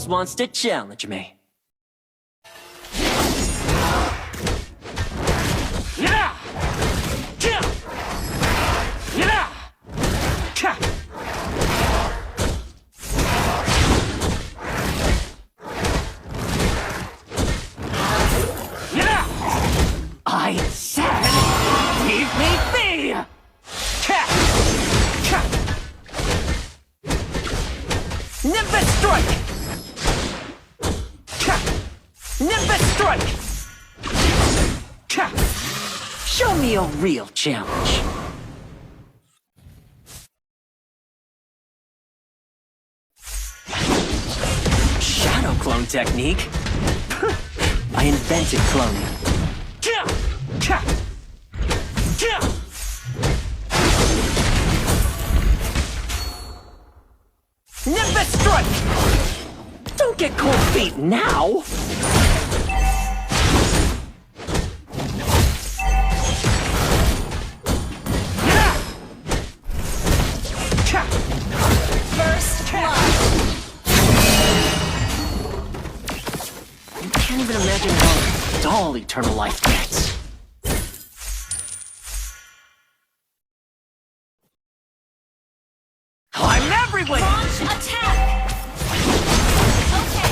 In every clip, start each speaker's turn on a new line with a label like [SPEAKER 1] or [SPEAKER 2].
[SPEAKER 1] boss wants to challenge me. Yeah! Yeah! Yeah! Yeah! I said, leave me be! Nimbus strike! Nimbus strike! Show me a real challenge. Shadow clone technique? I invented cloning. Nimbus strike! Don't get cold feet now!
[SPEAKER 2] First blood.
[SPEAKER 1] You can't even imagine how dull eternal life gets. I'm everywhere!
[SPEAKER 2] Launch attack! Okay.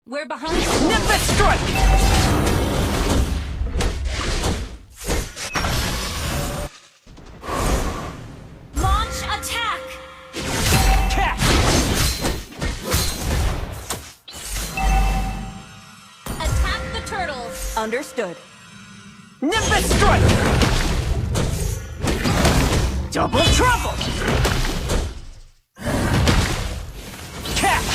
[SPEAKER 2] We're behind.
[SPEAKER 1] Nimbus strike!
[SPEAKER 2] Launch attack!
[SPEAKER 1] Catch!
[SPEAKER 2] Attack the turtles. Understood.
[SPEAKER 1] Nimbus strike! Double trouble! Catch!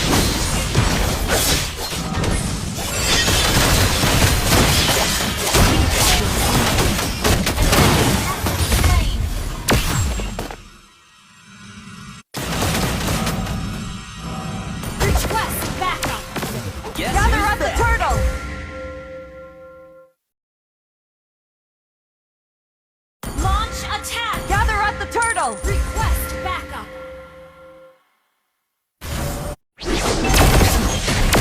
[SPEAKER 2] Request backup.
[SPEAKER 1] Guess
[SPEAKER 2] Gather
[SPEAKER 1] who's
[SPEAKER 2] up the
[SPEAKER 1] back?
[SPEAKER 2] turtle. Launch attack. Gather up the turtle. Request backup.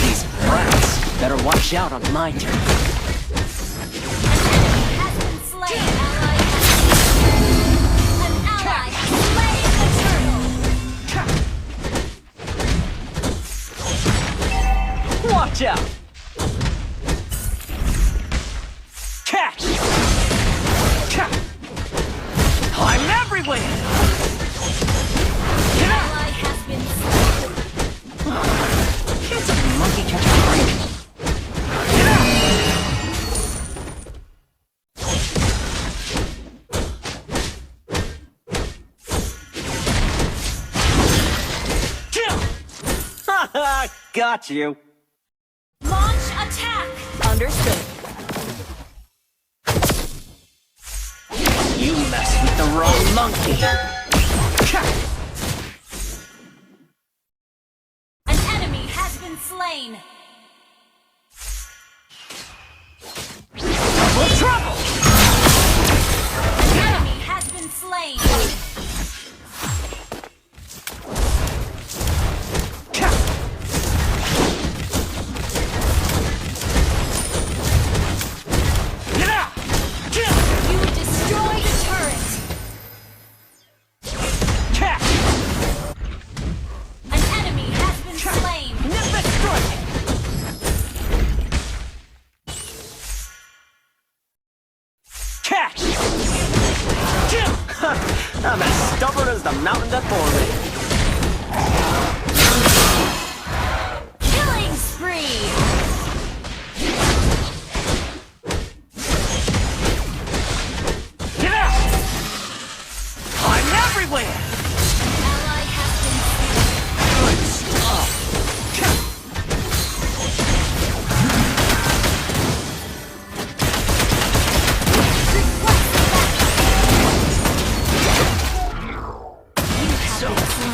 [SPEAKER 1] These brats better watch out on my turn.
[SPEAKER 2] Has been slain. An ally has slain the turtle.
[SPEAKER 1] Watch out! Catch! I'm everywhere!
[SPEAKER 2] An ally has been slain.
[SPEAKER 1] Can't a monkey catch a break? Haha, got you.
[SPEAKER 2] Launch attack. Understood.
[SPEAKER 1] You messed with the wrong monkey.
[SPEAKER 2] An enemy has been slain.
[SPEAKER 1] Double trouble!
[SPEAKER 2] An enemy has been slain. You destroyed a turret.
[SPEAKER 1] Catch!
[SPEAKER 2] An enemy has been slain.
[SPEAKER 1] Nimbus strike! Catch! I'm as stubborn as the mountain that bore me.
[SPEAKER 2] Killing spree.
[SPEAKER 1] Get out! I'm everywhere!
[SPEAKER 2] Ally has been
[SPEAKER 1] Good stuff.
[SPEAKER 2] request backup. You have
[SPEAKER 1] So
[SPEAKER 2] been slain.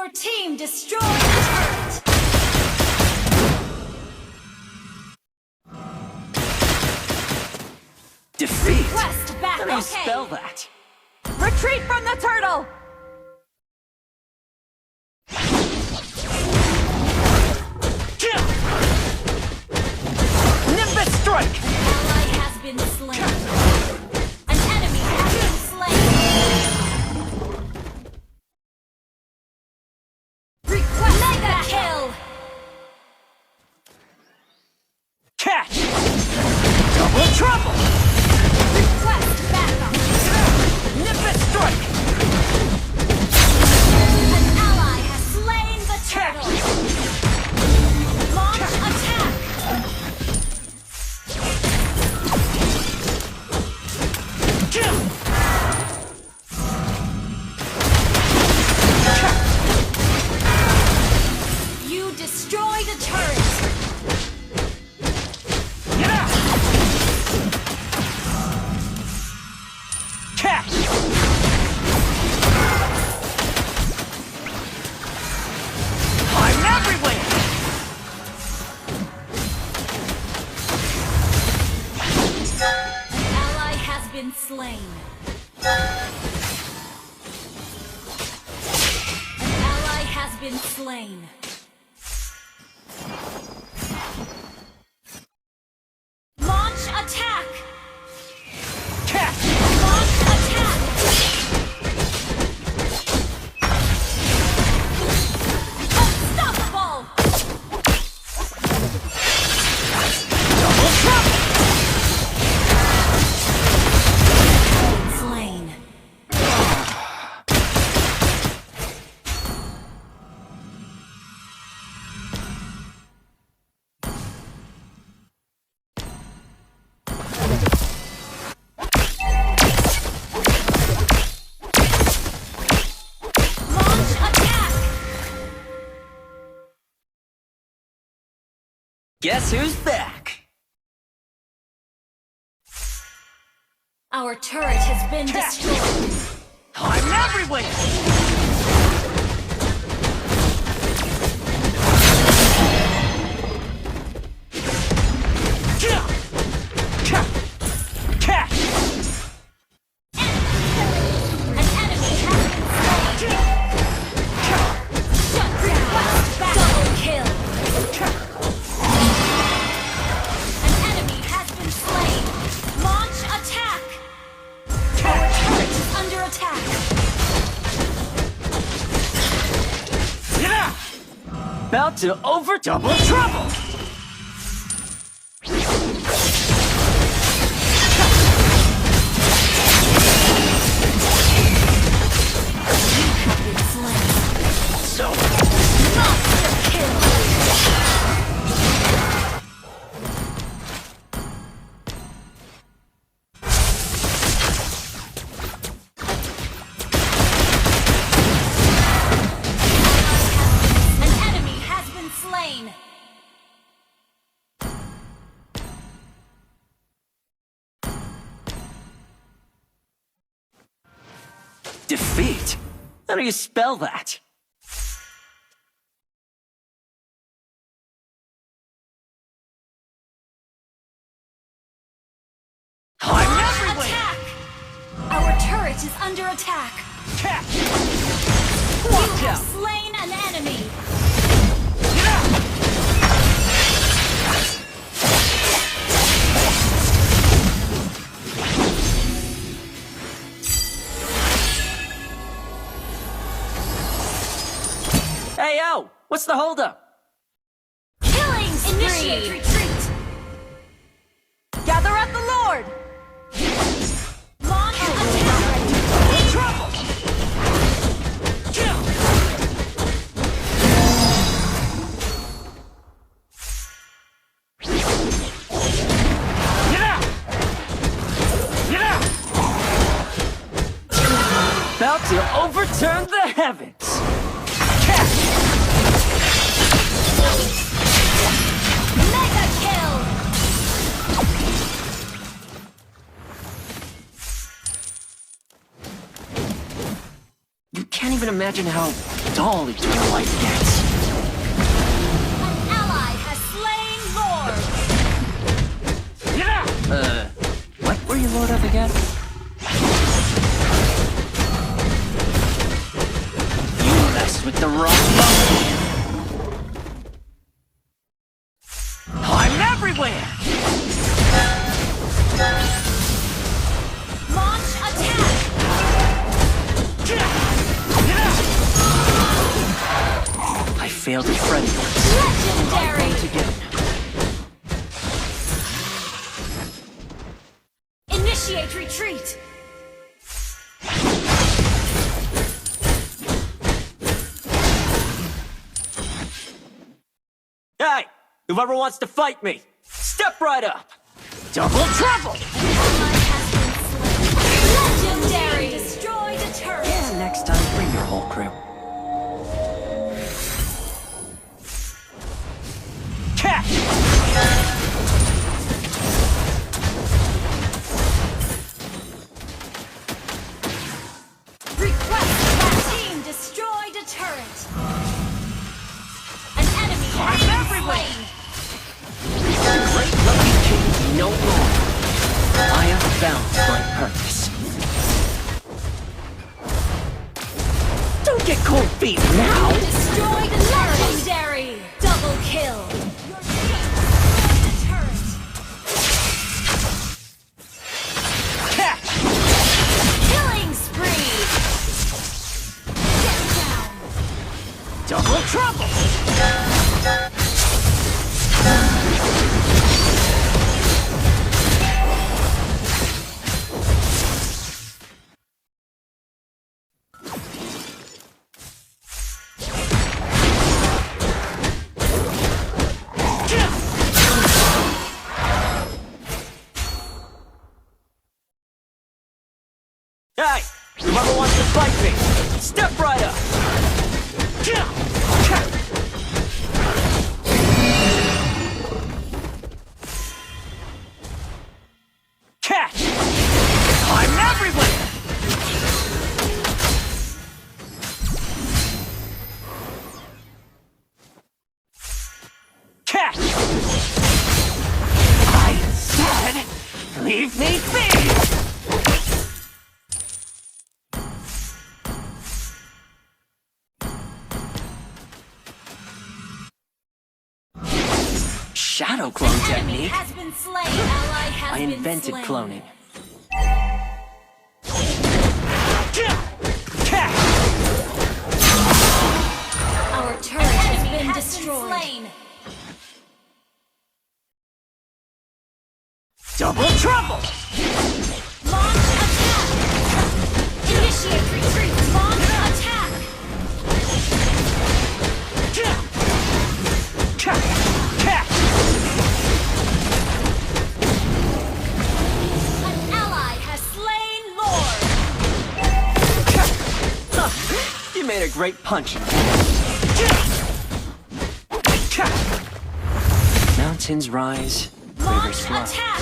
[SPEAKER 2] Your team destroyed the turret.
[SPEAKER 1] Defeat?
[SPEAKER 2] Request back.
[SPEAKER 1] How do you
[SPEAKER 2] Okay.
[SPEAKER 1] spell that?
[SPEAKER 2] Retreat from the turtle.
[SPEAKER 1] Nimbus strike!
[SPEAKER 2] An ally has been slain. An enemy has been slain. Request mega kill.
[SPEAKER 1] Catch! Double trouble!
[SPEAKER 2] Request backup.
[SPEAKER 1] Nimbus strike!
[SPEAKER 2] An ally has slain the turtle. Launch attack. You destroy the turret.
[SPEAKER 1] Catch! I'm everywhere!
[SPEAKER 2] An ally has been slain. An ally has been slain. Launch attack!
[SPEAKER 1] Catch!
[SPEAKER 2] Launch attack! Unstoppable!
[SPEAKER 1] Double trouble!
[SPEAKER 2] Slain. Launch attack!
[SPEAKER 1] Guess who's back?
[SPEAKER 2] Our turret has been destroyed.
[SPEAKER 1] I'm everywhere! Catch!
[SPEAKER 2] An enemy has been slain. Shut down. Double kill. An enemy has been slain. Launch attack. Our turret is under attack.
[SPEAKER 1] About to over double trouble!
[SPEAKER 2] Been slain.
[SPEAKER 1] So,
[SPEAKER 2] Monster kill. An enemy has been slain.
[SPEAKER 1] defeat? How do you spell that? I'm everywhere!
[SPEAKER 2] Attack! Our turret is under attack.
[SPEAKER 1] Catch!
[SPEAKER 2] You
[SPEAKER 1] Watch
[SPEAKER 2] have
[SPEAKER 1] out!
[SPEAKER 2] slain an enemy.
[SPEAKER 1] Get out! Hey, yo! What's the holdup?
[SPEAKER 2] Killing spree. Initiate retreat. Gather at the Lord. Launch attack.
[SPEAKER 1] Trouble! Kill! Get out! Get out! About to overturn the heavens! Catch!
[SPEAKER 2] Mega kill.
[SPEAKER 1] You can't even imagine how dull eternal life gets.
[SPEAKER 2] An ally has slain Lord.
[SPEAKER 1] What were you Lord of again? You messed with the wrong monkey. I'm everywhere!
[SPEAKER 2] Launch attack.
[SPEAKER 1] I failed a friend once.
[SPEAKER 2] Legendary.
[SPEAKER 1] Once again.
[SPEAKER 2] Initiate retreat.
[SPEAKER 1] Hey! Whoever wants to fight me, step right up! Double trouble!
[SPEAKER 2] Ally has been slain. Legendary. Destroy the turret.
[SPEAKER 1] Yeah, next time, bring your whole crew. Catch!
[SPEAKER 2] Request that team destroyed a turret. An enemy has been
[SPEAKER 1] everywhere.
[SPEAKER 2] slain.
[SPEAKER 1] The great lucky king is no more. I have found my purpose. Don't get cold feet now!
[SPEAKER 2] Destroyed a legendary. Double kill. Your team destroyed a turret.
[SPEAKER 1] Catch!
[SPEAKER 2] Killing spree. Get down.
[SPEAKER 1] Double trouble! Hey! Whoever wants to fight me, step right up! Catch! I'm everywhere! Catch! I said, leave me be! Shadow clone
[SPEAKER 2] Enemy
[SPEAKER 1] technique?
[SPEAKER 2] has been slain. Ally has
[SPEAKER 1] I
[SPEAKER 2] been
[SPEAKER 1] invented
[SPEAKER 2] slain.
[SPEAKER 1] cloning.
[SPEAKER 2] Our turret has been destroyed. Slain.
[SPEAKER 1] Double trouble!
[SPEAKER 2] Launch attack. Initiate retreat. Launch attack.
[SPEAKER 1] Catch!
[SPEAKER 2] An ally has slain Lord.
[SPEAKER 1] You made a great puncher. Mountains rise,
[SPEAKER 2] Launch
[SPEAKER 1] rivers flow.
[SPEAKER 2] attack.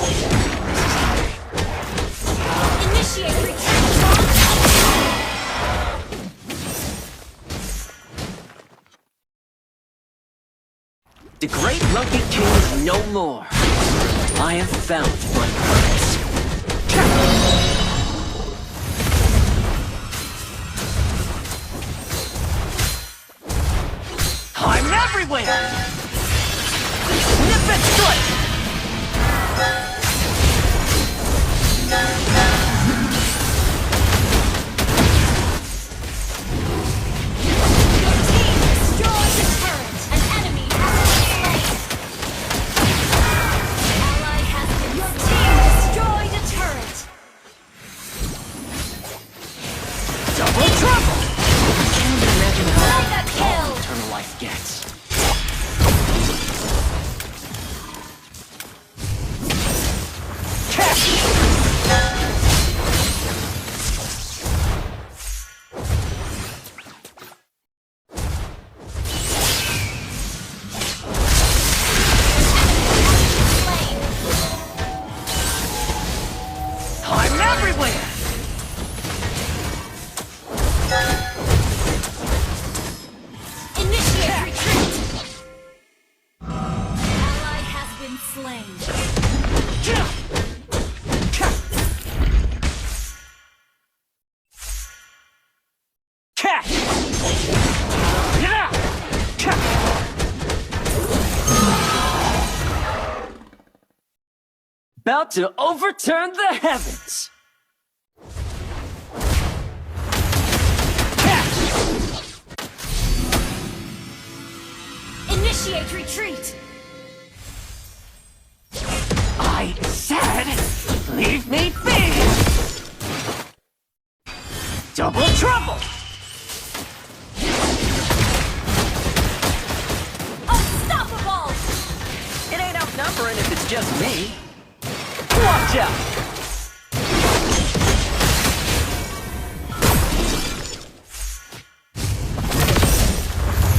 [SPEAKER 2] Initiate retreat. Launch attack.
[SPEAKER 1] The great Lucky King is no more. I have found my purpose. I'm everywhere! Nip it straight!
[SPEAKER 2] Your team destroyed the turret. An enemy has been slain. Ally has been. Your team destroyed a turret.
[SPEAKER 1] Double trouble! Can't even imagine how
[SPEAKER 2] Mega kill.
[SPEAKER 1] eternal life gets. About to overturn the heavens.
[SPEAKER 2] Initiate retreat.
[SPEAKER 1] I said, leave me be! Double trouble!
[SPEAKER 2] Unstoppable.
[SPEAKER 1] It ain't outnumbering if it's just me. Watch out!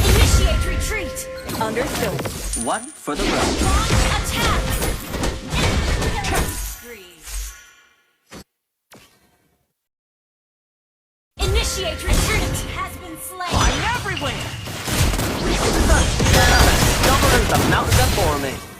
[SPEAKER 2] Initiate retreat.
[SPEAKER 3] Understood.
[SPEAKER 1] One for the road.
[SPEAKER 2] Launch attack. Spree. Initiate retreat has been slain.
[SPEAKER 1] I'm everywhere! Stumbled into the mountains up for me.